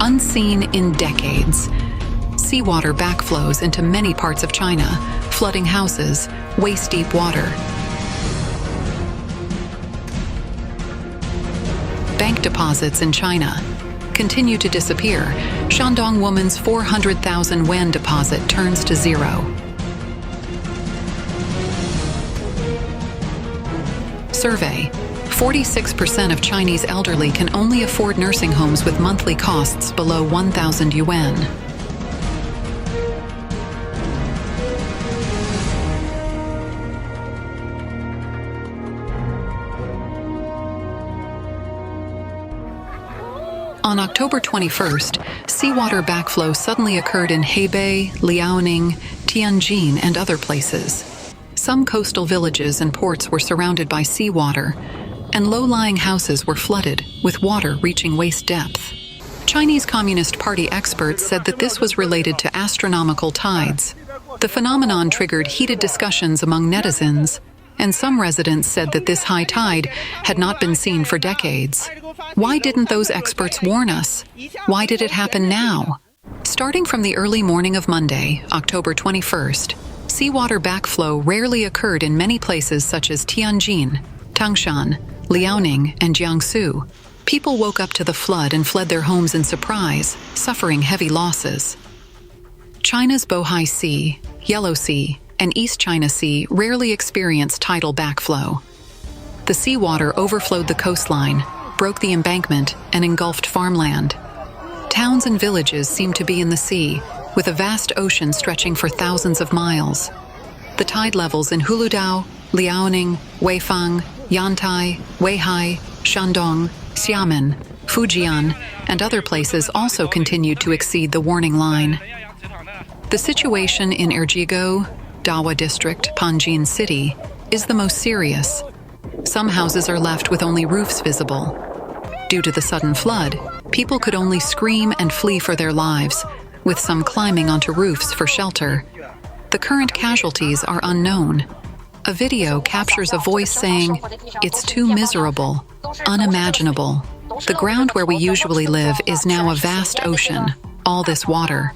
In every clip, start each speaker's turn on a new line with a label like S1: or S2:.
S1: Unseen in decades, seawater backflows into many parts of China, flooding houses, waist-deep water. Bank deposits in China continue to disappear. Shandong woman's 400,000 yuan deposit turns to zero. Survey: 46% of Chinese elderly can only afford nursing homes with monthly costs below 1,000 yuan. On October 21st, seawater backflow suddenly occurred in Hebei, Liaoning, Tianjin, and other places. Some coastal villages and ports were surrounded by seawater, and low-lying houses were flooded, with water reaching waist depth. Chinese Communist Party experts said that this was related to astronomical tides. The phenomenon triggered heated discussions among netizens, and some residents said that this high tide had not been seen for decades. Why didn't those experts warn us? Why did it happen now? Starting from the early morning of Monday, October 21st, seawater backflow rarely occurred in many places such as Tianjin, Tangshan, Liaoning, and Jiangsu. People woke up to the flood and fled their homes in surprise, suffering heavy losses. China's Bohai Sea, Yellow Sea, and East China Sea rarely experience tidal backflow. The seawater overflowed the coastline, broke the embankment, and engulfed farmland. Towns and villages seemed to be in the sea, with a vast ocean stretching for thousands of miles. The tide levels in Huludao, Liaoning, Weifang, Yantai, Weihai, Shandong, Xiamen, Fujian, and other places also continued to exceed the warning line. The situation in Erjigo, Dawa District, Panjin City, is the most serious. Some houses are left with only roofs visible. Due to the sudden flood, people could only scream and flee for their lives, with some climbing onto roofs for shelter. The current casualties are unknown. A video captures a voice saying, "It's too miserable, unimaginable. The ground where we usually live is now a vast ocean, all this water."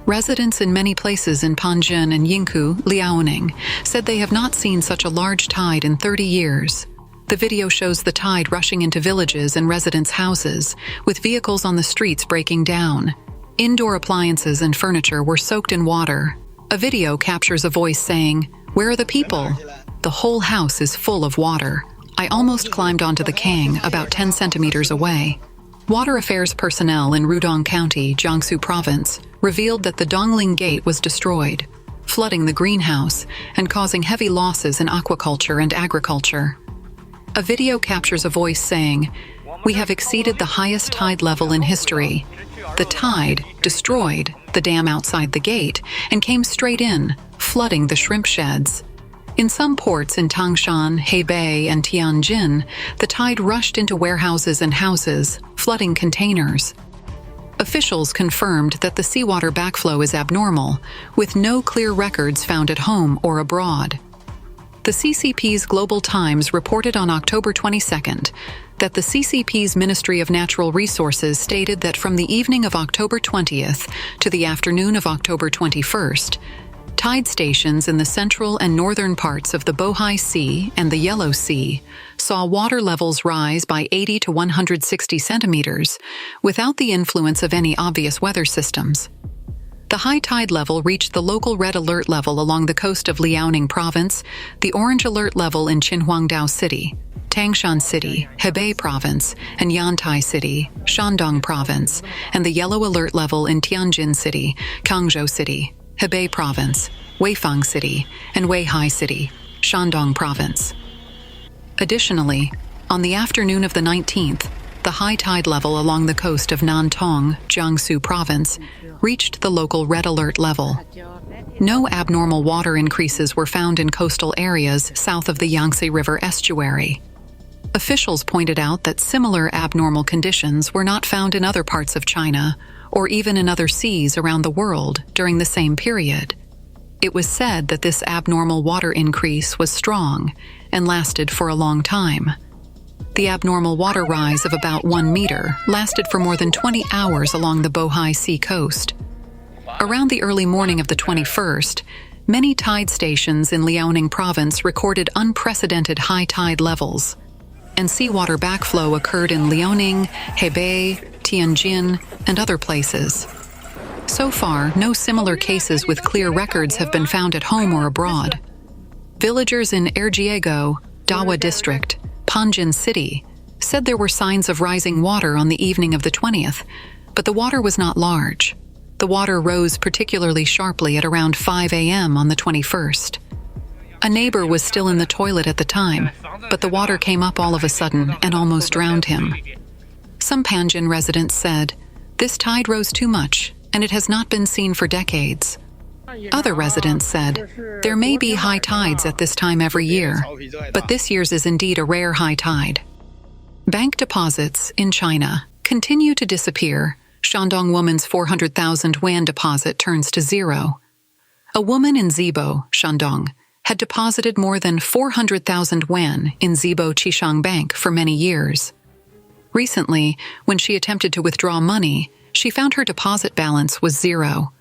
S1: Residents in many places in Panjin and Yingkou, Liaoning, said they have not seen such a large tide in 30 years. The video shows the tide rushing into villages and residents' houses, with vehicles on the streets breaking down. Indoor appliances and furniture were soaked in water. A video captures a voice saying, "Where are the people? The whole house is full of water. I almost climbed onto the Kang, about 10 centimeters away." Water affairs personnel in Rudong County, Jiangsu Province, revealed that the Dongling Gate was destroyed, flooding the greenhouse and causing heavy losses in aquaculture and agriculture. A video captures a voice saying, "We have exceeded the highest tide level in history. The tide destroyed the dam outside the gate and came straight in, flooding the shrimp sheds." In some ports in Tangshan, Hebei, and Tianjin, the tide rushed into warehouses and houses, flooding containers. Officials confirmed that the seawater backflow is abnormal, with no clear records found at home or abroad. The CCP's Global Times reported on October 22nd that the CCP's Ministry of Natural Resources stated that from the evening of October 20th to the afternoon of October 21st, tide stations in the central and northern parts of the Bohai Sea and the Yellow Sea saw water levels rise by 80 to 160 centimeters without the influence of any obvious weather systems. The high tide level reached the local red alert level along the coast of Liaoning Province, the orange alert level in Qinhuangdao City, Tangshan City, Hebei Province, and Yantai City, Shandong Province, and the yellow alert level in Tianjin City, Kangzhou City, Hebei Province, Weifang City, and Weihai City, Shandong Province. Additionally, on the afternoon of the 19th, the high tide level along the coast of Nantong, Jiangsu Province, reached the local red alert level. No abnormal water increases were found in coastal areas south of the Yangtze River estuary. Officials pointed out that similar abnormal conditions were not found in other parts of China or even in other seas around the world during the same period. It was said that this abnormal water increase was strong and lasted for a long time. The abnormal water rise of about 1 meter lasted for more than 20 hours along the Bohai Sea coast. Around the early morning of the 21st, many tide stations in Liaoning province recorded unprecedented high tide levels, and seawater backflow occurred in Liaoning, Hebei, Tianjin, and other places. So far, no similar cases with clear records have been found at home or abroad. Villagers in Erjiego, Dawa District, Panjin City, said there were signs of rising water on the evening of the 20th, but the water was not large. The water rose particularly sharply at around 5 a.m. on the 21st. A neighbor was still in the toilet at the time, but the water came up all of a sudden and almost drowned him. Some Panjin residents said, "This tide rose too much, and it has not been seen for decades." Other residents said, "There may be high tides at this time every year, but this year's is indeed a rare high tide." Bank deposits in China continue to disappear. Shandong woman's 400,000 yuan deposit turns to zero. A woman in Zibo, Shandong, had deposited more than 400,000 yuan in Zibo Qishang Bank for many years. Recently, when she attempted to withdraw money, she found her deposit balance was zero.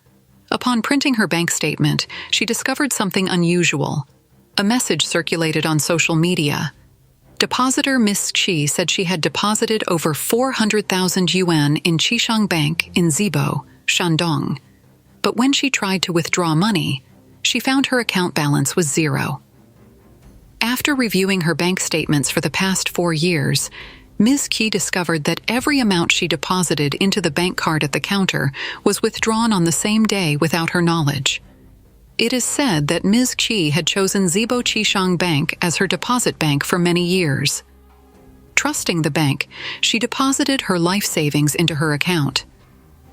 S1: Upon printing her bank statement, she discovered something unusual. A message circulated on social media. Depositor Miss Qi said she had deposited over 400,000 yuan in Qishang Bank in Zibo, Shandong. But when she tried to withdraw money, she found her account balance was zero. After reviewing her bank statements for the past 4 years, Ms. Qi discovered that every amount she deposited into the bank card at the counter was withdrawn on the same day without her knowledge. It is said that Ms. Qi had chosen Zibo Qishang Bank as her deposit bank for many years. Trusting the bank, she deposited her life savings into her account.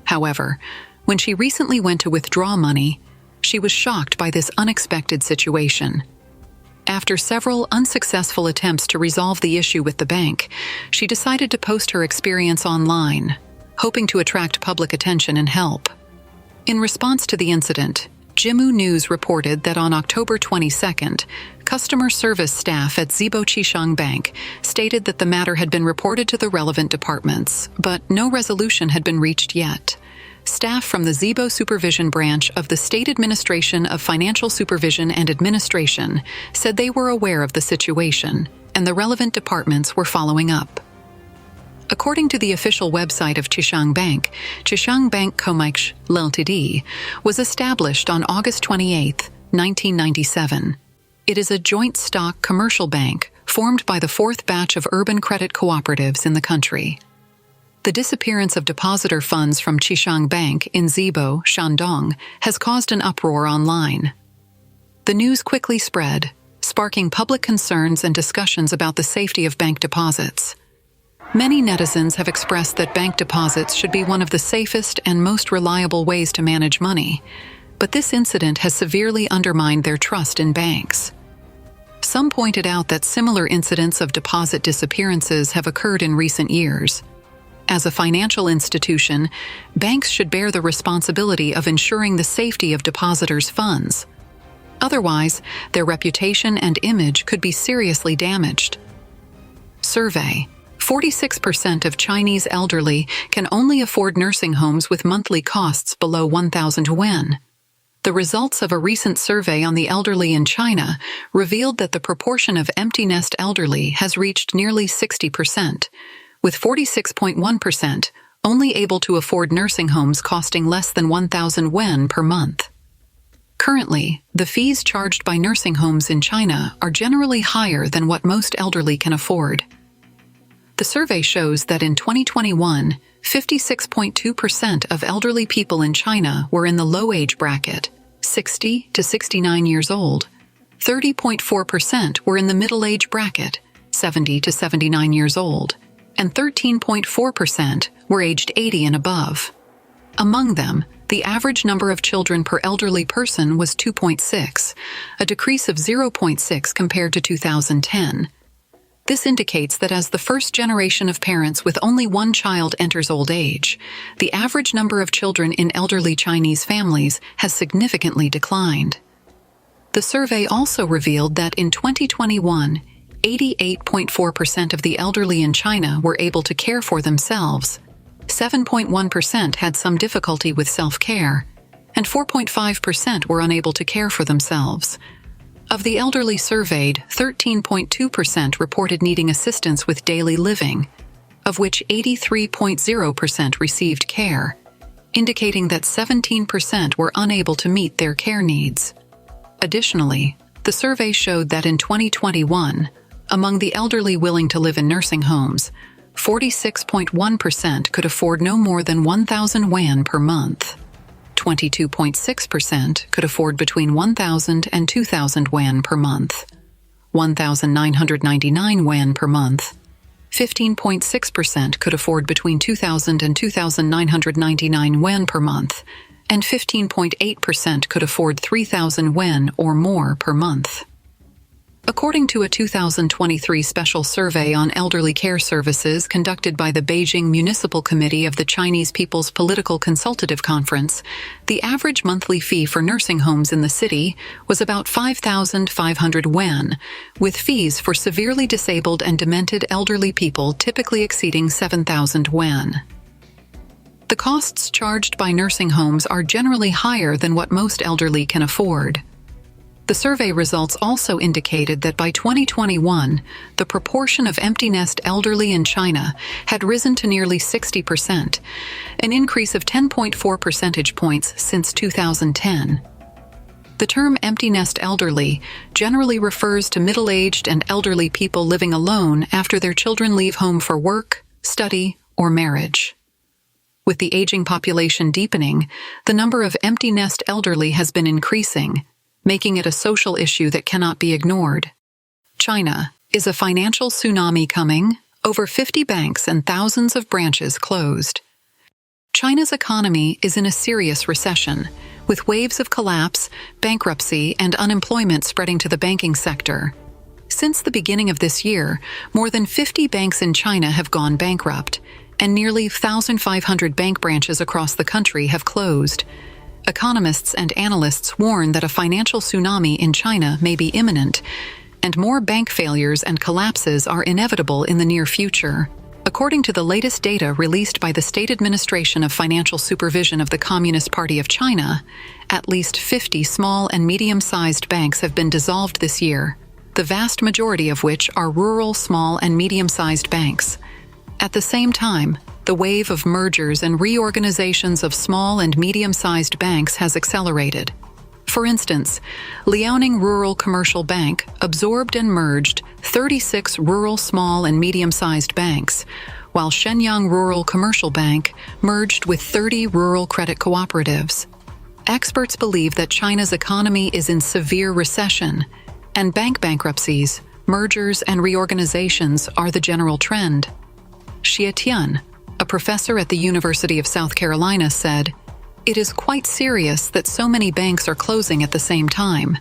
S1: However, when she recently went to withdraw money, she was shocked by this unexpected situation. After several unsuccessful attempts to resolve the issue with the bank, she decided to post her experience online, hoping to attract public attention and help. In response to the incident, Jimu News reported that on October 22nd, customer service staff at Zibo Qishang Bank stated that the matter had been reported to the relevant departments, but no resolution had been reached yet. Staff from the Zibo Supervision Branch of the State Administration of Financial Supervision and Administration said they were aware of the situation, and the relevant departments were following up. According to the official website of Qishang Bank Comics Ltd. was established on August 28, 1997. It is a joint stock commercial bank formed by the fourth batch of urban credit cooperatives in the country. The disappearance of depositor funds from Qishang Bank in Zibo, Shandong, has caused an uproar online. The news quickly spread, sparking public concerns and discussions about the safety of bank deposits. Many netizens have expressed that bank deposits should be one of the safest and most reliable ways to manage money, but this incident has severely undermined their trust in banks. Some pointed out that similar incidents of deposit disappearances have occurred in recent years. As a financial institution, banks should bear the responsibility of ensuring the safety of depositors' funds. Otherwise, their reputation and image could be seriously damaged. Survey: 46% of Chinese elderly can only afford nursing homes with monthly costs below 1,000 yuan. The results of a recent survey on the elderly in China revealed that the proportion of empty nest elderly has reached nearly 60%, with 46.1% only able to afford nursing homes costing less than 1,000 yuan per month. Currently, the fees charged by nursing homes in China are generally higher than what most elderly can afford. The survey shows that in 2021, 56.2% of elderly people in China were in the low age bracket, 60 to 69 years old. 30.4% were in the middle age bracket, 70 to 79 years old, and 13.4% were aged 80 and above. Among them, the average number of children per elderly person was 2.6, a decrease of 0.6 compared to 2010. This indicates that as the first generation of parents with only one child enters old age, the average number of children in elderly Chinese families has significantly declined. The survey also revealed that in 2021, 88.4% of the elderly in China were able to care for themselves, 7.1% had some difficulty with self-care, and 4.5% were unable to care for themselves. Of the elderly surveyed, 13.2% reported needing assistance with daily living, of which 83.0% received care, indicating that 17% were unable to meet their care needs. Additionally, the survey showed that in 2021, among the elderly willing to live in nursing homes, 46.1% could afford no more than 1,000 yuan per month. 22.6% could afford between 1,000 and 2,000 yuan per month. 1,999 yuan per month. 15.6% could afford between 2,000 and 2,999 yuan per month, and 15.8% could afford 3,000 yuan or more per month. According to a 2023 special survey on elderly care services conducted by the Beijing Municipal Committee of the Chinese People's Political Consultative Conference, the average monthly fee for nursing homes in the city was about 5,500 yuan, with fees for severely disabled and demented elderly people typically exceeding 7,000 yuan. The costs charged by nursing homes are generally higher than what most elderly can afford. The survey results also indicated that by 2021, the proportion of empty nest elderly in China had risen to nearly 60%, an increase of 10.4 percentage points since 2010. The term empty nest elderly generally refers to middle-aged and elderly people living alone after their children leave home for work, study, or marriage. With the aging population deepening, the number of empty nest elderly has been increasing, making it a social issue that cannot be ignored. China, is a financial tsunami coming? Over 50 banks and thousands of branches closed. China's economy is in a serious recession, with waves of collapse, bankruptcy, and unemployment spreading to the banking sector. Since the beginning of this year, more than 50 banks in China have gone bankrupt, and nearly 1,500 bank branches across the country have closed. Economists and analysts warn that a financial tsunami in China may be imminent, and more bank failures and collapses are inevitable in the near future. According to the latest data released by the State Administration of Financial Supervision of the Communist Party of China, at least 50 small and medium-sized banks have been dissolved this year, the vast majority of which are rural small and medium-sized banks. At the same time, the wave of mergers and reorganizations of small and medium-sized banks has accelerated. For instance, Liaoning Rural Commercial Bank absorbed and merged 36 rural small and medium-sized banks, while Shenyang Rural Commercial Bank merged with 30 rural credit cooperatives. Experts believe that China's economy is in severe recession, and bank bankruptcies, mergers, and reorganizations are the general trend. Xi'an, a professor at the University of South Carolina, said, "It is quite serious that so many banks are closing at the same time.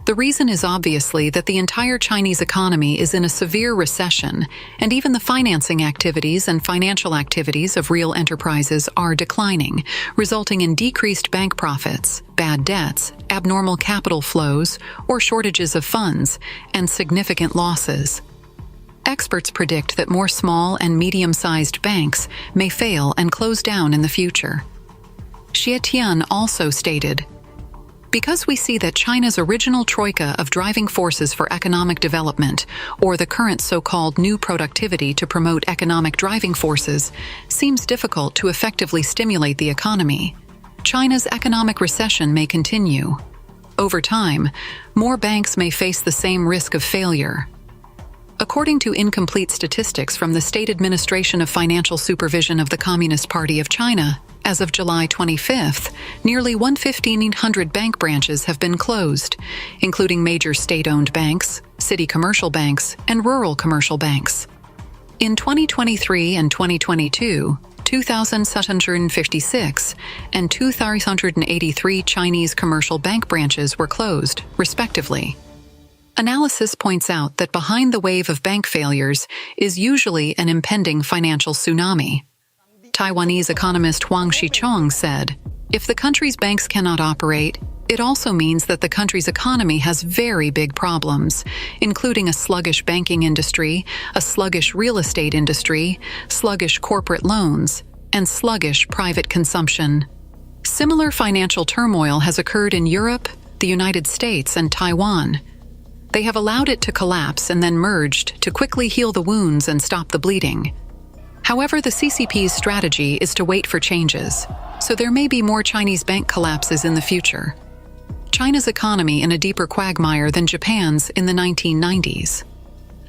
S1: The reason is obviously that the entire Chinese economy is in a severe recession, and even the financing activities and financial activities of real enterprises are declining, resulting in decreased bank profits, bad debts, abnormal capital flows, or shortages of funds, and significant losses." Experts predict that more small and medium-sized banks may fail and close down in the future. Xi'an also stated, "Because we see that China's original troika of driving forces for economic development, or the current so-called new productivity to promote economic driving forces, seems difficult to effectively stimulate the economy, China's economic recession may continue. Over time, more banks may face the same risk of failure." According to incomplete statistics from the State Administration of Financial Supervision of the Communist Party of China, as of July 25th, nearly 1,500 bank branches have been closed, including major state-owned banks, city commercial banks, and rural commercial banks. In 2023 and 2022, 2,756 and 2,383 Chinese commercial bank branches were closed, respectively. Analysis points out that behind the wave of bank failures is usually an impending financial tsunami. Taiwanese economist Huang Shichong said, If the country's banks cannot operate, it also means that the country's economy has very big problems, including a sluggish banking industry, a sluggish real estate industry, sluggish corporate loans, and sluggish private consumption. Similar financial turmoil has occurred in Europe, the United States, and Taiwan. They have allowed it to collapse and then merged to quickly heal the wounds and stop the bleeding. However, the CCP's strategy is to wait for changes, so there may be more Chinese bank collapses in the future. China's economy in a deeper quagmire than Japan's in the 1990s.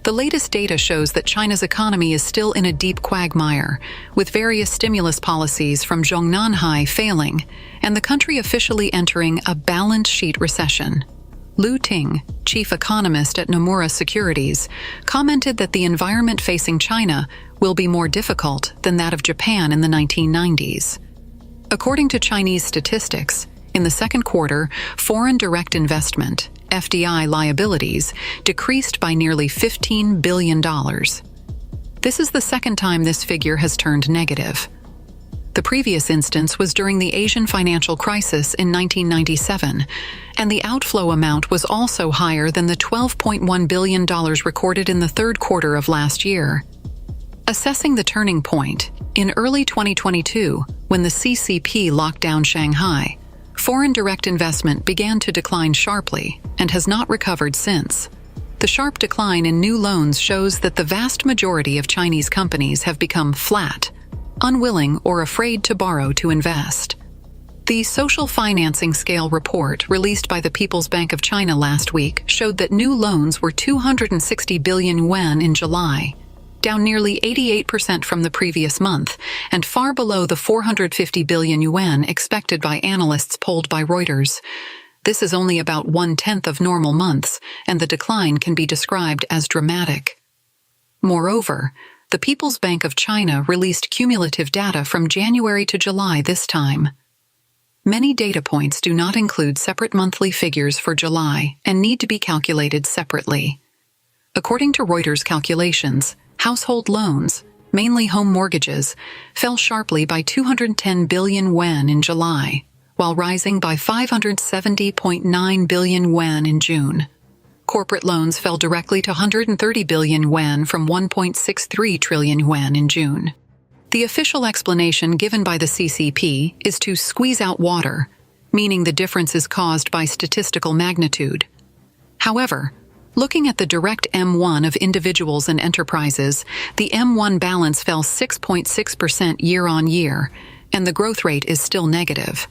S1: The latest data shows that China's economy is still in a deep quagmire, with various stimulus policies from Zhongnanhai failing, and the country officially entering a balance sheet recession. Lu Ting, chief economist at Nomura Securities, commented that the environment facing China will be more difficult than that of Japan in the 1990s. According to Chinese statistics, in the second quarter, foreign direct investment, FDI liabilities, decreased by nearly $15 billion. This is the second time this figure has turned negative. The previous instance was during the Asian financial crisis in 1997, and the outflow amount was also higher than the $12.1 billion recorded in the third quarter of last year. Assessing the turning point, in early 2022, when the CCP locked down Shanghai, foreign direct investment began to decline sharply and has not recovered since. The sharp decline in new loans shows that the vast majority of Chinese companies have become flat, unwilling or afraid to borrow to invest. The Social Financing Scale report released by the People's Bank of China last week showed that new loans were 260 billion yuan in July, down nearly 88% from the previous month, and far below the 450 billion yuan expected by analysts polled by Reuters. This is only about 1/10 of normal months, and the decline can be described as dramatic. Moreover, the People's Bank of China released cumulative data from January to July this time. Many data points do not include separate monthly figures for July and need to be calculated separately. According to Reuters calculations, household loans, mainly home mortgages, fell sharply by 210 billion yuan in July, while rising by 570.9 billion yuan in June. Corporate loans fell directly to 130 billion yuan from 1.63 trillion yuan in June. The official explanation given by the CCP is to squeeze out water, meaning the difference is caused by statistical magnitude. However, looking at the direct M1 of individuals and enterprises, the M1 balance fell 6.6% year-on-year, and the growth rate is still negative.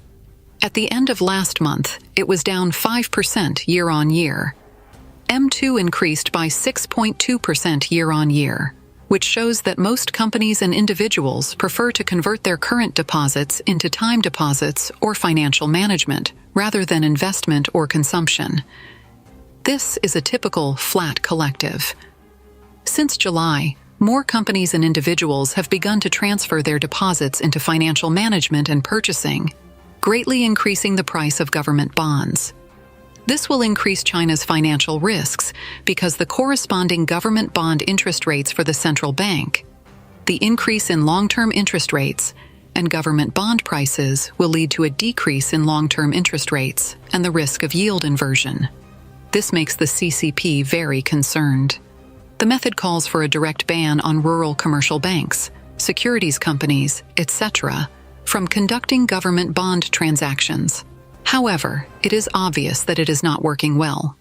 S1: At the end of last month, it was down 5% year-on-year. M2 increased by 6.2% year-on-year, which shows that most companies and individuals prefer to convert their current deposits into time deposits or financial management, rather than investment or consumption. This is a typical flat collective. Since July, more companies and individuals have begun to transfer their deposits into financial management and purchasing, greatly increasing the price of government bonds. This will increase China's financial risks because the corresponding government bond interest rates for the central bank, the increase in long-term interest rates, and government bond prices will lead to a decrease in long-term interest rates and the risk of yield inversion. This makes the CCP very concerned. The method calls for a direct ban on rural commercial banks, securities companies, etc., from conducting government bond transactions. However, it is obvious that it is not working well.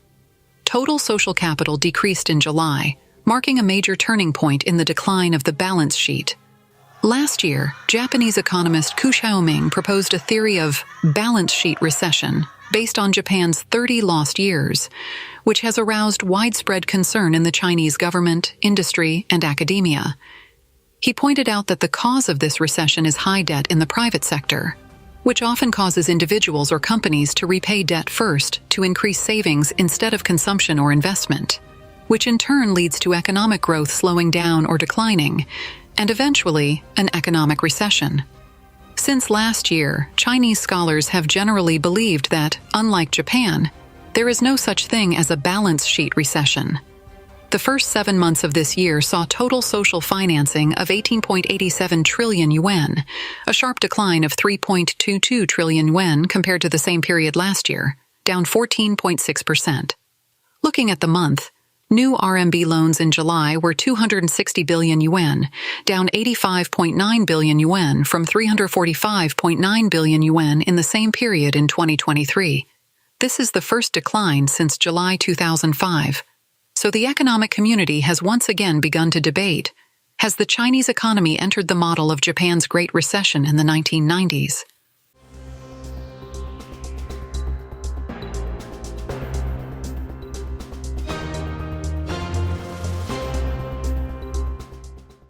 S1: Total social capital decreased in July, marking a major turning point in the decline of the balance sheet. Last year, Japanese economist Ku Xiaoming proposed a theory of balance sheet recession based on Japan's 30 lost years, which has aroused widespread concern in the Chinese government, industry, and academia. He pointed out that the cause of this recession is high debt in the private sector, which often causes individuals or companies to repay debt first to increase savings instead of consumption or investment, which in turn leads to economic growth slowing down or declining, and eventually an economic recession. Since last year, Chinese scholars have generally believed that, unlike Japan, there is no such thing as a balance sheet recession. The first 7 months of this year saw total social financing of 18.87 trillion yuan, a sharp decline of 3.22 trillion yuan compared to the same period last year, down 14.6%. Looking at the month, new RMB loans in July were 260 billion yuan, down 85.9 billion yuan from 345.9 billion yuan in the same period in 2023. This is the first decline since July 2005. So the economic community has once again begun to debate, has the Chinese economy entered the model of Japan's Great Recession in the 1990s?